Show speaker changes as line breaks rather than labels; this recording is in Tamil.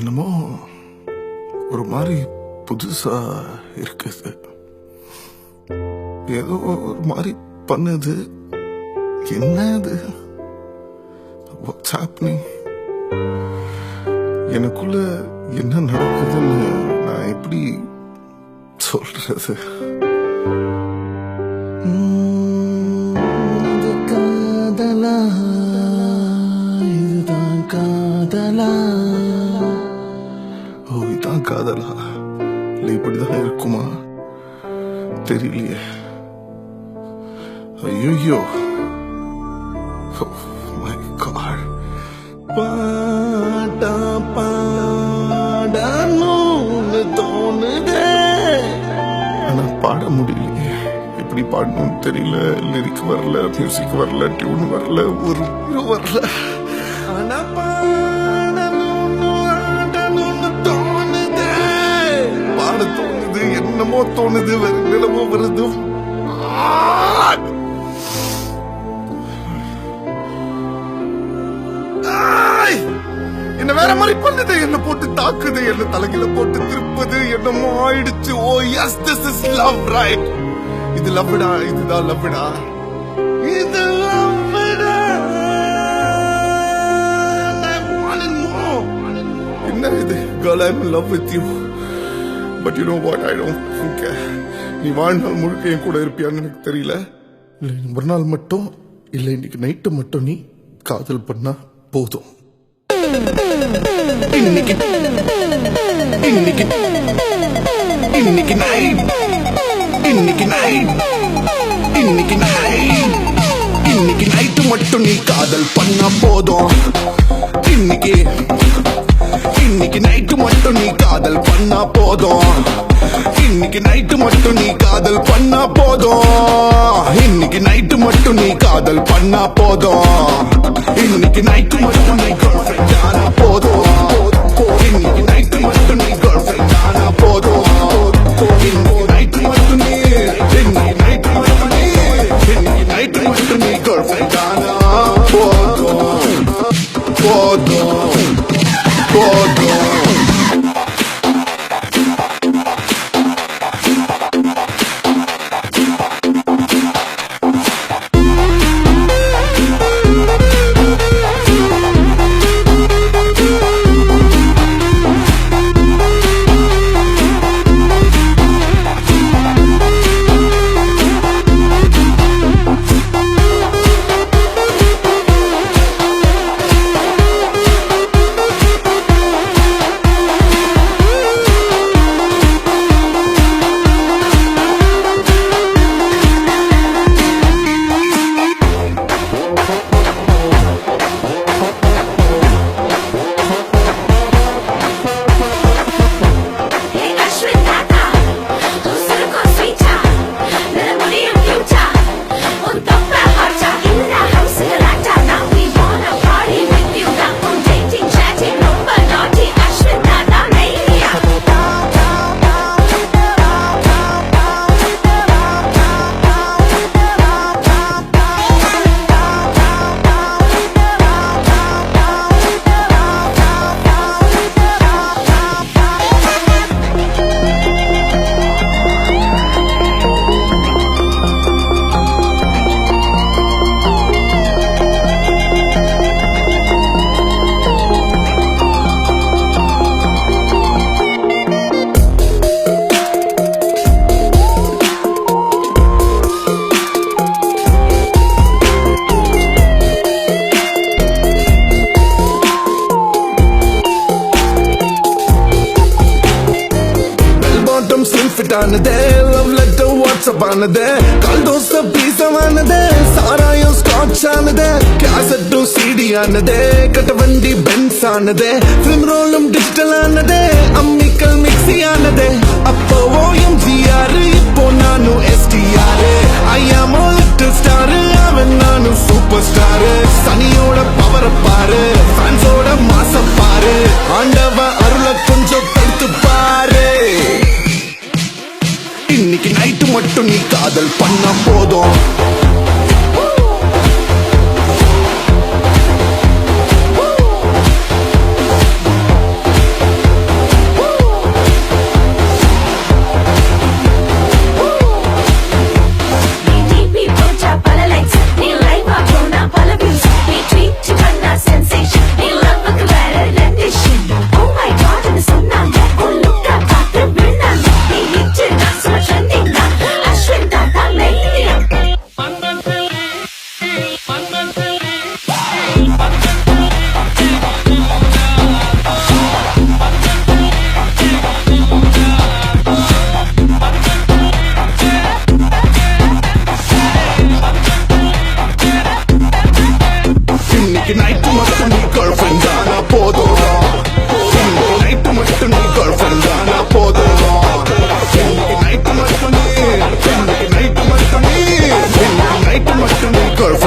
என்னமோ ஒரு மாதிரி புதுசா இருக்குது. ஏதோ ஒரு மாதிரி பண்ணுது. என்ன அது? What's happening? எனக்குள்ள என்ன நடக்குதுன்னு நான் எப்படி சொல்றது? காதலா, இதுதான் காதலா? ஓ, இதுதான் காதலா? இல்ல இப்படிதான் இருக்குமா? தெரியலையே. ஐயோ, மை காட். பாடா பாடணும்னு தோணுதே, ஆனா பாட முடியலையே. எப்படி பாடணும்னு தெரியல. லிரிக் வரல, மியூசிக் வரல, டியூன் வரல, ஒரு வரல. ஆனா பாடணும்னு தோணுதே, பாட தோணுது, என்னமோ தோணுது, வேற நிலமோ வருது. என்ன வேற மாதிரி பண்ணுது, என்ன போட்டு தாக்குது, என்ன தலைகில போட்டு திருப்புது, என்னமோ ஆயிடுச்சு. Oh yes, this is love, right? இது லவ்டா, இதுதான் லவ்டா, இது லவ்டா. என்ன இது? Girl, I'm in love with you. But you know what? I don't think நீ வாழ்நாள் முழுக்க என் கூட இருப்பியான்னு எனக்கு தெரியல. இல்லை, ஒரு நாள் மட்டும் இல்லை, இன்னைக்கு நைட்டு மட்டும் நீ காதல் பண்ணா போதும். இன்னைக்கு இன்னைக்கு இன்னைக்கு நைட் இன்னைக்கு நைட் இன்னைக்கு நைட் இன்னைக்கு நைட்டு மட்டும் நீ காதல் பண்ணா போதும். இன்னைக்கு இன்னைக்கு நைட்டு மட்டும் நீ காதல் பண்ணா போதும். இன்னைக்கு நைட்டு மட்டும் நீ காதல் பண்ணா போதும். இன்னைக்கு நைட்டு மட்டும் நீ காதல் பண்ணா போதும். இன்னைக்கு நைட்டு மட்டும் நீ girlfriend ஆனா போதும். இன்னைக்கு நைட்டு மட்டும் நீ girlfriend ஆனா போதும். இன்னைக்கு நைட்டு மட்டும் நீ இன்னைக்கு நைட்டு மட்டும் நீ இன்னைக்கு நைட்டு மட்டும் நீ girlfriend ஆனா போதும். போதும் போதும். லவ் லெட்டர் வாட்ஸ்அப் ஆனது, கால் தோசை பீசமானது, சாராயம் ஸ்காட்ச் ஆனது, கேசட்டும் சிடி ஆனது, கட்ட வண்டி பென்ஸ் ஆனது, ஃபிலிம் ரோலும் டிஜிட்டல் ஆனது, அம்மிக்கல் மிக்சி ஆனது. அப்போ OMGR, இப்போ நானும் STR. ஐயாமோ லிட்டில் ஸ்டார், அவன் நானும் சூப்பர் ஸ்டார். சனியோட பவர பாரு, ஃபேன்ஸோட மாச பாரு, ஆண்டவ அருள கொஞ்சம் தடுத்து பாரு. இன்னைக்கு நைட்டு மட்டும் நீ காதல் பண்ணா போதும். கேர்ள்